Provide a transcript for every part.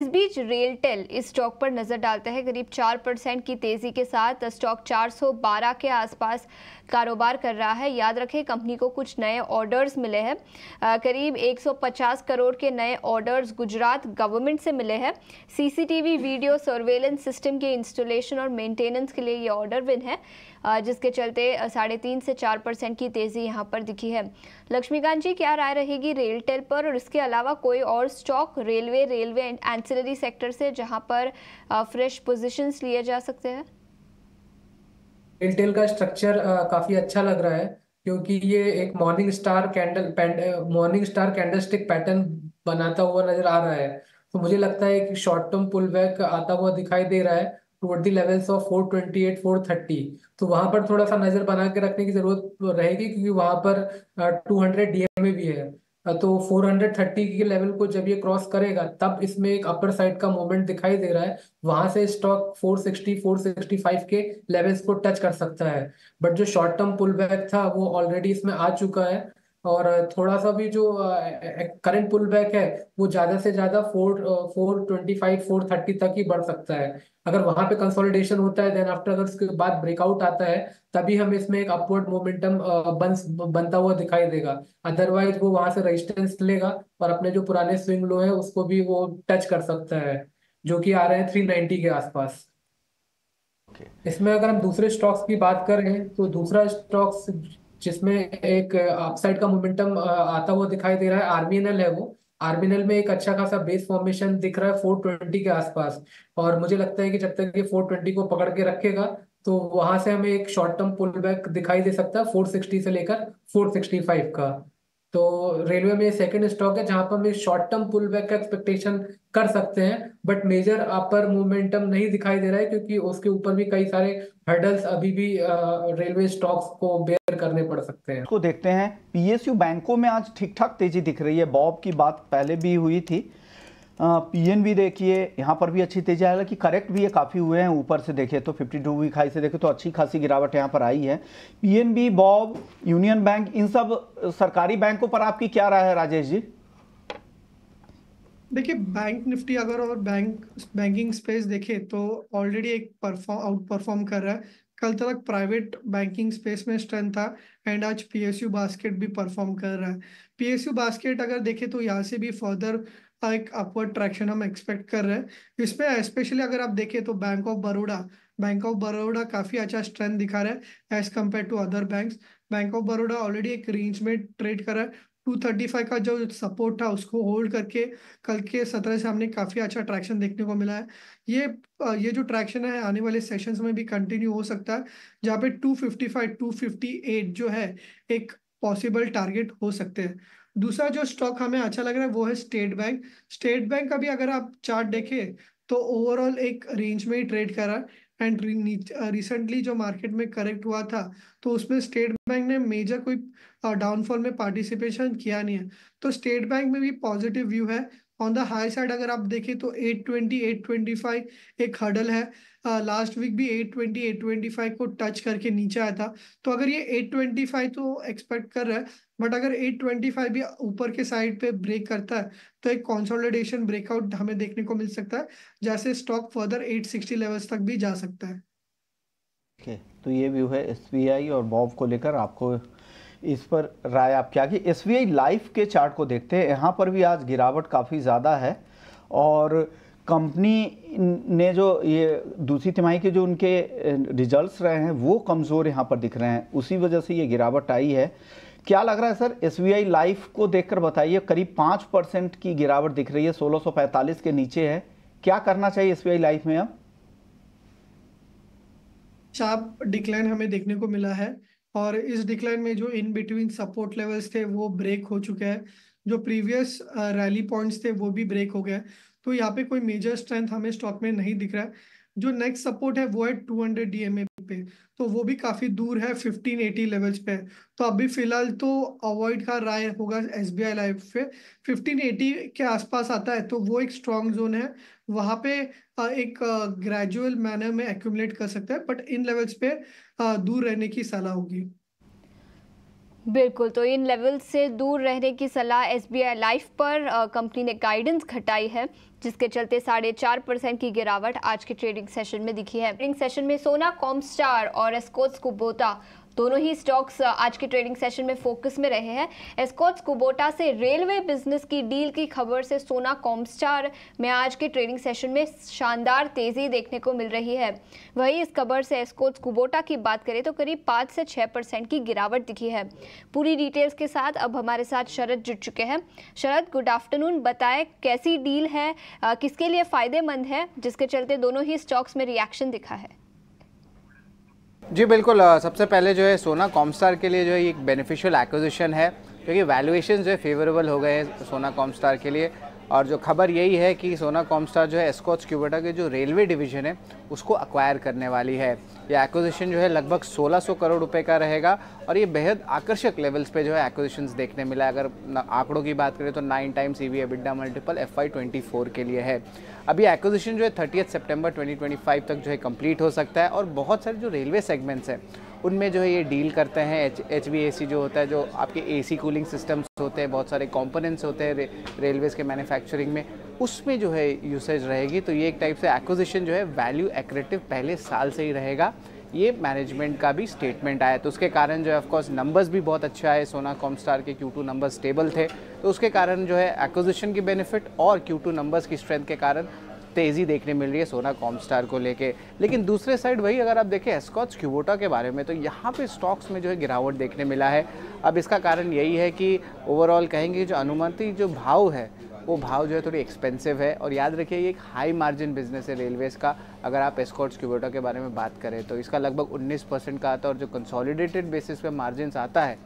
इस बीच रेलटेल इस स्टॉक पर नजर डालते हैं। करीब 4% की तेजी के साथ स्टॉक 412 के आसपास कारोबार कर रहा है। याद रखें, कंपनी को कुछ नए ऑर्डर्स मिले हैं। करीब 150 करोड़ के नए ऑर्डर्स गुजरात गवर्नमेंट से मिले हैं। सीसीटीवी वीडियो सर्वेलेंस सिस्टम के इंस्टॉलेशन और मेंटेनेंस के लिए ये ऑर्डर विन है, जिसके चलते 3.5 से 4% की तेजी यहां पर दिखी है। लक्ष्मीकांत जी, क्या राय रहेगी रेलटेल पर, और इसके अलावा कोई और stock railway and ancillary sector से जहां पर फ्रेश पोजीशंस लिए जा सकते हैं? रेलटेल का स्ट्रक्चर काफी अच्छा लग रहा है, क्योंकि ये एक मॉर्निंग स्टार कैंडलस्टिक पैटर्न बनाता हुआ नजर आ रहा है। तो मुझे लगता है कि शॉर्ट टर्म पुल बैक आता हुआ दिखाई दे रहा है टुवर्ड द लेवल्स ऑफ 428 430। तो वहां पर थोड़ा सा नजर बना के रखने की जरूरत रहेगी, क्योंकि वहां पर 200 डीएमए भी है। तो 430 के लेवल को जब ये क्रॉस करेगा तब इसमें एक अपर साइड का मूवमेंट दिखाई दे रहा है। वहां से स्टॉक 460 465 के लेवल्स को टच कर सकता है। बट जो शॉर्ट टर्म पुल बैक था वो ऑलरेडी इसमें आ चुका है। और थोड़ा सा भी जो करंट पुल बैक है वो ज्यादा से ज्यादा 425 430 तक ही बढ़ सकता है। अगर वहां पे कंसोलिडेशन होता है, देन आफ्टर अगर उसके बाद ब्रेकआउट आता है, तभी हमें इसमें एक अपवर्ड मोमेंटम बनता हुआ दिखाई देगा। अदरवाइज वो वहां से रेजिस्टेंस लेगा और अपने जो पुराने स्विंग लो है उसको भी वो टच कर सकता है, जो कि आ रहे हैं 390 के आसपास। ओके। इसमें अगर हम दूसरे स्टॉक्स की बात करें तो दूसरा स्टॉक्स जिसमें एक अपसाइड का मोमेंटम आता हुआ दिखाई दे रहा है, आरबीएनएल है वो। आरबीएनएल में एक अच्छा खासा बेस फॉर्मेशन दिख रहा है 420 के आसपास। और मुझे लगता है कि जब तक ये 420 को पकड़ के रखेगा तो वहां से हमें एक शॉर्ट टर्म पुल बैक दिखाई दे सकता है 460 से लेकर 465 का। तो रेलवे में सेकंड स्टॉक है जहां पर हम एक शॉर्ट टर्म पुल बैक का एक्सपेक्टेशन कर सकते हैं। बट मेजर अपर मोमेंटम नहीं दिखाई दे रहा है, क्योंकि उसके ऊपर भी कई सारे हर्डल्स अभी भी रेलवे स्टॉक्स को बेयर करने पड़ सकते हैं। को देखते हैं, पीएसयू बैंकों में आज ठीक ठाक तेजी दिख रही है। बॉब की बात पहले भी हुई थी। पीएनबी देखिए, यहाँ पर भी अच्छी तेजी, हालांकि करेक्ट भी ये काफ़ी हुए हैं। ऊपर से देखें तो 52 वीक हाई से देखें तो अच्छी खासी गिरावट यहाँ पर आई है। पीएनबी, बॉब, यूनियन बैंक, इन सब सरकारी बैंकों पर आपकी क्या राय है राजेश जी? देखिए, बैंक निफ्टी अगर और बैंकिंग स्पेस देखे तो ऑलरेडी एक आउट परफॉर्म कर रहा है। कल तक प्राइवेट बैंकिंग स्पेस में स्ट्रेंथ था एंड आज पीएसयू बास्केट भी परफॉर्म कर रहा है। पीएसयू बास्केट अगर देखे तो यहाँ से भी फर्दर एक अपवर्ड ट्रैक्शन हम एक्सपेक्ट कर रहे हैं इसमें। स्पेशली अगर आप देखें तो बैंक ऑफ बड़ौदा काफी अच्छा स्ट्रेंथ दिखा रहा है as compare to other banks. Bank of Baroda already एक रेंज में ट्रेड कर रहा है। 235 का जो सपोर्ट था उसको होल्ड करके कल के 17 से हमने काफी अच्छा ट्रैक्शन देखने को मिला है। ये जो ट्रैक्शन है आने वाले सेशंस में भी कंटिन्यू हो सकता है, जहाँ पे 255 258 जो है एक पॉसिबल टारगेट हो सकते हैं। दूसरा जो स्टॉक हमें अच्छा लग रहा है वो है स्टेट बैंक। स्टेट बैंक अभी अगर आप चार्ट देखें तो ओवरऑल एक रेंज में ही ट्रेड कर रहा है एंड रिसेंटली जो मार्केट में करेक्ट हुआ था तो उसमें स्टेट बैंक ने मेजर कोई डाउनफॉल में पार्टिसिपेशन किया नहीं है। तो स्टेट बैंक में भी पॉजिटिव व्यू है। ऑन द हाई साइड अगर आप देखें तो 820 825 एक हर्डल है। लास्ट वीक भी 820 825 को टच करके नीचे आया था। तो अगर ये 825 तो एक्सपेक्ट कर रहा है, बट अगर 825 भी ऊपर के साइड पे ब्रेक करता है तो एक कंसोलिडेशन ब्रेकआउट हमें देखने को मिल सकता है, जैसे स्टॉक फर्दर 860 लेवल्स तक भी जा सकता है। ओके, तो ये व्यू है एसबीआई और बॉब को लेकर। आपको इस पर राय आप क्या की? एसबीआई लाइफ के चार्ट को देखते हैं, यहाँ पर भी आज गिरावट काफ़ी ज़्यादा है और कंपनी ने जो ये दूसरी तिमाही के जो उनके रिजल्ट्स रहे हैं वो कमज़ोर यहाँ पर दिख रहे हैं, उसी वजह से ये गिरावट आई है। क्या लग रहा है सर एसबीआई लाइफ को देखकर? बताइए, करीब 5% की गिरावट दिख रही है, 1645 के नीचे है। क्या करना चाहिए एसबीआई लाइफ में अब? शार्प डिक्लाइन हमें देखने को मिला है और इस डिक्लाइन में जो इन बिटवीन सपोर्ट लेवल्स थे वो ब्रेक हो चुके हैं। जो प्रीवियस रैली पॉइंट्स थे वो भी ब्रेक हो गए। तो यहाँ पे कोई मेजर स्ट्रेंथ हमें स्टॉक में नहीं दिख रहा है। जो नेक्स्ट सपोर्ट है वो है 200 डीएमए पे, तो वो भी काफी दूर है 1580 लेवल्स पे। तो अभी फिलहाल तो अवॉइड का राय होगा एसबीआई लाइफ पे। 1580 के आसपास आता है तो वो एक स्ट्रॉन्ग जोन है, वहां पे एक ग्रेजुअल मैनर में एक्यूमुलेट कर सकता है, बट इन लेवल्स पे दूर रहने की सलाह होगी। बिल्कुल, तो इन लेवल से दूर रहने की सलाह एसबीआई लाइफ पर। कंपनी ने गाइडेंस घटाई है जिसके चलते 4.5% की गिरावट आज के ट्रेडिंग सेशन में दिखी है। ट्रेडिंग सेशन में सोना कॉमस्टार और एस्कॉर्ट्स कुबोटा दोनों ही स्टॉक्स आज के ट्रेडिंग सेशन में फोकस में रहे हैं। एस्कॉर्ट्स कुबोटा से रेलवे बिजनेस की डील की खबर से सोना कॉमस्टार में आज के ट्रेडिंग सेशन में शानदार तेजी देखने को मिल रही है। वहीं इस खबर से एस्कॉर्ट्स कुबोटा की बात करें तो करीब 5 से 6% की गिरावट दिखी है। पूरी डिटेल्स के साथ अब हमारे साथ शरद जुड़ चुके हैं। शरद, गुड आफ्टरनून। बताएं कैसी डील है, किसके लिए फायदेमंद है, जिसके चलते दोनों ही स्टॉक्स में रिएक्शन दिखा है? जी बिल्कुल, सबसे पहले जो है सोना कॉमस्टार के लिए जो है एक बेनिफिशियल एक्विजिशन है, क्योंकि वैल्यूएशन जो है फेवरेबल हो गए हैं सोना कॉमस्टार के लिए। और जो खबर यही है कि सोना कॉमस्टार जो है एस्कॉर्ट्स कुबोटा के जो रेलवे डिवीजन है उसको अक्वायर करने वाली है। ये एक्विजिशन जो है लगभग 1600 करोड़ रुपए का रहेगा और ये बेहद आकर्षक लेवल्स पे जो है एक्विजिशंस देखने मिला है। अगर आंकड़ों की बात करें तो 9 times EV EBITDA multiple FY24 के लिए है। अभी एक्विजिशन जो है 30 सितंबर 2025 तक जो है कंप्लीट हो सकता है और बहुत सारे जो रेलवे सेगमेंट्स हैं उनमें जो है ये डील करते हैं। HVAC जो होता है, जो आपके AC कूलिंग सिस्टम्स होते हैं, बहुत सारे कंपोनेंट्स होते हैं रेलवेज़ के मैन्युफैक्चरिंग में, उसमें जो है यूसेज रहेगी। तो ये एक टाइप से एक्विजिशन जो है वैल्यू एक्रेटिव पहले साल से ही रहेगा, ये मैनेजमेंट का भी स्टेटमेंट आया। तो उसके कारण जो है ऑफकोर्स नंबर्स भी बहुत अच्छा है। सोना कॉमस्टार के Q2 नंबर्स स्टेबल थे, तो उसके कारण जो है एक्विजिशन की बेनिफिट और Q2 नंबर्स की स्ट्रेंथ के कारण तेज़ी देखने मिल रही है सोना कॉमस्टार को लेके। लेकिन दूसरे साइड वही अगर आप देखें एस्कॉर्ट्स कुबोटा के बारे में, तो यहाँ पे स्टॉक्स में जो है गिरावट देखने मिला है। अब इसका कारण यही है कि ओवरऑल कहेंगे जो अनुमानित जो भाव है वो भाव जो है थोड़ी एक्सपेंसिव है। और याद रखिए ये एक हाई मार्जिन बिजनेस है रेलवेज़ का। अगर आप एस्कॉर्ट्स कुबोटा के बारे में बात करें तो इसका लगभग 19% का आता है और जो कंसोलिडेटेड बेसिस पे मार्जिन आता है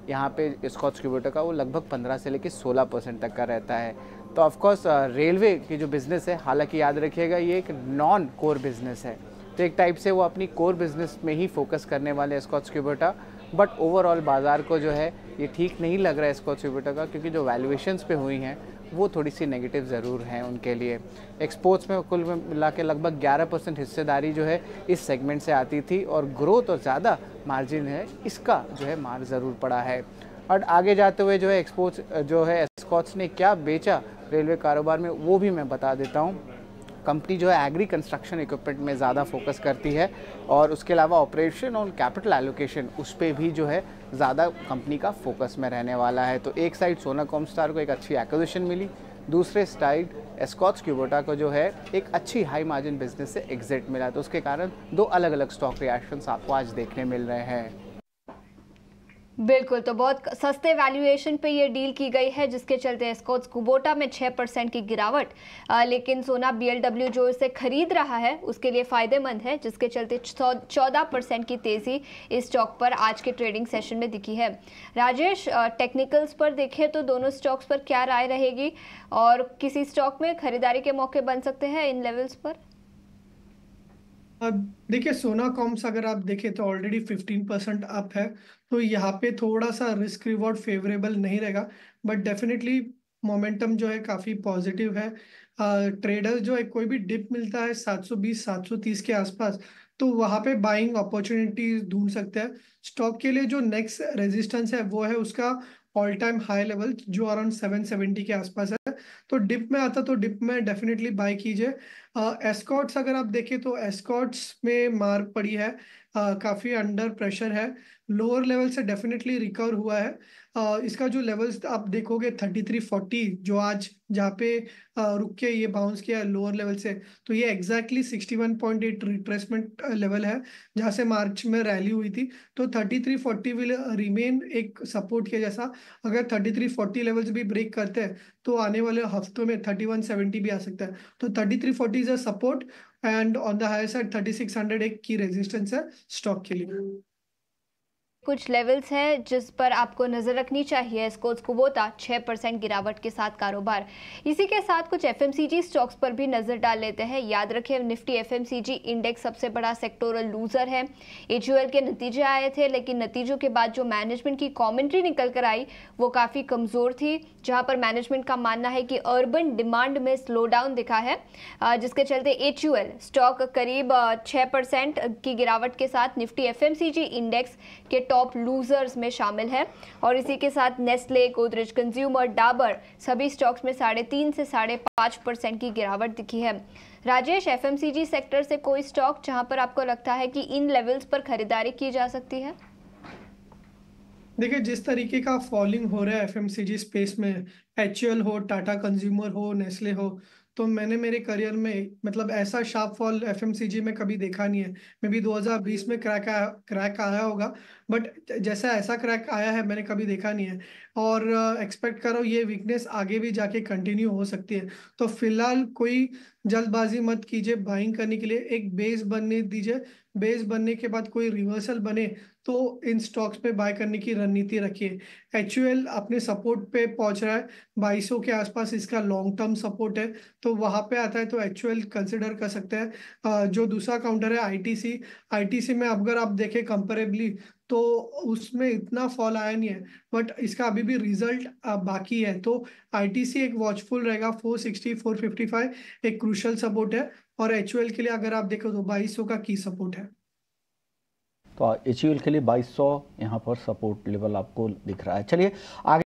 यहाँ पे एस्कॉर्ट्स कुबोटा का वो लगभग 15 से लेकर 16% तक का रहता है। तो ऑफकोर्स रेलवे की जो बिज़नेस है, हालांकि याद रखिएगा ये एक नॉन कोर बिज़नेस है, तो एक टाइप से वो अपनी कोर बिज़नेस में ही फोकस करने वाले एस्कॉर्ट्स कुबोटा। बट ओवरऑल बाज़ार को जो है ये ठीक नहीं लग रहा है एस्कॉर्ट्स कुबोटा का, क्योंकि जो वैल्यूएशंस पे हुई हैं वो थोड़ी सी नेगेटिव ज़रूर हैं उनके लिए। एक्सपोर्ट्स में कुल मिला के लगभग 11% हिस्सेदारी जो है इस सेगमेंट से आती थी और ग्रोथ और ज़्यादा मार्जिन है इसका जो है मार ज़रूर पड़ा है। और आगे जाते हुए जो है एक्सपोर्ट्स जो है एस्कॉर्ट्स ने क्या बेचा रेलवे कारोबार में वो भी मैं बता देता हूँ। कंपनी जो है एग्री कंस्ट्रक्शन इक्विपमेंट में ज़्यादा फोकस करती है और उसके अलावा ऑपरेशन और कैपिटल एलोकेशन उस पर भी जो है ज़्यादा कंपनी का फोकस में रहने वाला है। तो एक साइड सोना कॉमस्टार को एक अच्छी एक्विजिशन मिली, दूसरे साइड एस्कॉर्ट्स कुबोटा को जो है एक अच्छी हाई मार्जिन बिजनेस से एग्जिट मिला। तो उसके कारण दो अलग अलग स्टॉक रिएक्शंस आपको आज देखने मिल रहे हैं। बिल्कुल, तो बहुत सस्ते वैल्यूएशन पे ये डील की गई है, जिसके चलते एस्कॉर्ट्स कुबोटा में 6% की गिरावट, लेकिन सोना BLW जो इसे खरीद रहा है उसके लिए फ़ायदेमंद है, जिसके चलते 14% की तेज़ी इस स्टॉक पर आज के ट्रेडिंग सेशन में दिखी है। राजेश, टेक्निकल्स पर देखें तो दोनों स्टॉक्स पर क्या राय रहेगी और किसी स्टॉक में खरीदारी के मौके बन सकते हैं इन लेवल्स पर? अब देखिए, सोना कॉम्स अगर आप देखें तो ऑलरेडी 15% अप है, तो यहाँ पे थोड़ा सा रिस्क रिवॉर्ड फेवरेबल नहीं रहेगा, बट डेफिनेटली मोमेंटम जो है काफ़ी पॉजिटिव है। ट्रेडर जो है कोई भी डिप मिलता है 720-730 के आसपास, तो वहाँ पे बाइंग अपॉर्चुनिटीज ढूंढ सकते हैं। स्टॉक के लिए जो नेक्स्ट रेजिस्टेंस है वो है उसका ऑल टाइम हाई लेवल जो अराउंड 770 के आसपास है। तो डिप में आता तो डिप में डेफिनेटली बाय कीजिए। एस्कॉर्ट्स अगर आप देखें तो एस्कॉर्ट्स में मार पड़ी है, काफ़ी अंडर प्रेशर है, लोअर लेवल से डेफिनेटली रिकवर हुआ है। इसका जो लेवल्स आप देखोगे 3340 जो आज जहाँ पे रुक के ये बाउंस किया लोअर लेवल से, तो ये एग्जैक्टली 61.8 रिट्रेसमेंट लेवल है जहाँ से मार्च में रैली हुई थी। तो 3340 विल रिमेन एक सपोर्ट के जैसा। अगर 3340 लेवल्स भी ब्रेक करते हैं तो आने वाले हफ्तों में 3170 भी आ सकता है। तो 3340 is a support and on the higher side 3600 एक की रेजिस्टेंस है स्टॉक के लिए। कुछ लेवल्स हैं जिस पर आपको नजर रखनी चाहिए। एस्कॉर्ट्स कुबोटा 6% गिरावट के साथ कारोबार। इसी के साथ कुछ FMCG स्टॉक्स पर भी नजर डाल लेते हैं। याद रखें निफ्टी FMCG इंडेक्स सबसे बड़ा सेक्टोरल लूजर है। HUL के नतीजे आए थे, लेकिन नतीजों के बाद जो मैनेजमेंट की कमेंट्री निकल कर आई वो काफ़ी कमज़ोर थी, जहां पर मैनेजमेंट का मानना है कि अर्बन डिमांड में स्लो डाउन दिखा है, जिसके चलते HUL स्टॉक करीब 6% की गिरावट के साथ निफ्टी FMCG इंडेक्स के टॉप लूजर्स में शामिल है। और इसी के साथ नेस्ले, गोदरेज कंज्यूमर, डाबर सभी स्टॉक्स में 3.5 से 5.5% की गिरावट दिखी है। राजेश, एफएमसीजी सेक्टर से कोई स्टॉक जहां पर आपको लगता है कि इन लेवल्स पर खरीदारी की जा सकती है? देखिए, जिस तरीके का फॉलिंग हो रहा है एफएमसीजी स्पेस में, एचयूएल हो, टाटा कंज्यूमर हो, नेस्ले हो, तो मैंने मेरे करियर में मतलब ऐसा शार्प फॉल एफएमसीजी में कभी देखा नहीं है। मे बी 2020 में क्रैक आया होगा, बट जैसा ऐसा क्रैक आया है मैंने कभी देखा नहीं है। और एक्सपेक्ट करो ये वीकनेस आगे भी जाके कंटिन्यू हो सकती है। तो फिलहाल कोई जल्दबाजी मत कीजिए बाइंग करने के लिए, एक बेस बनने दीजिए। बेस बनने के बाद कोई रिवर्सल बने तो इन स्टॉक्स पे बाय करने की रणनीति रखिए। एचयूएल अपने सपोर्ट पे पहुंच रहा है, 2200 के आसपास इसका लॉन्ग टर्म सपोर्ट है, तो वहां पे आता है तो एचयूएल कंसिडर कर सकते हैं। जो दूसरा काउंटर है आईटीसी, आईटीसी में अगर आप देखें कंपेरेबली तो उसमें इतना फॉल आया नहीं है, बट इसका अभी भी रिजल्ट बाकी है। तो आईटीसी एक वॉचफुल रहेगा। 460 455 एक क्रूशल सपोर्ट है, और एचयूएल के लिए अगर आप देखो तो 2200 का की सपोर्ट है। तो एचयूएल के लिए 2200 यहाँ पर सपोर्ट लेवल आपको दिख रहा है। चलिए आगे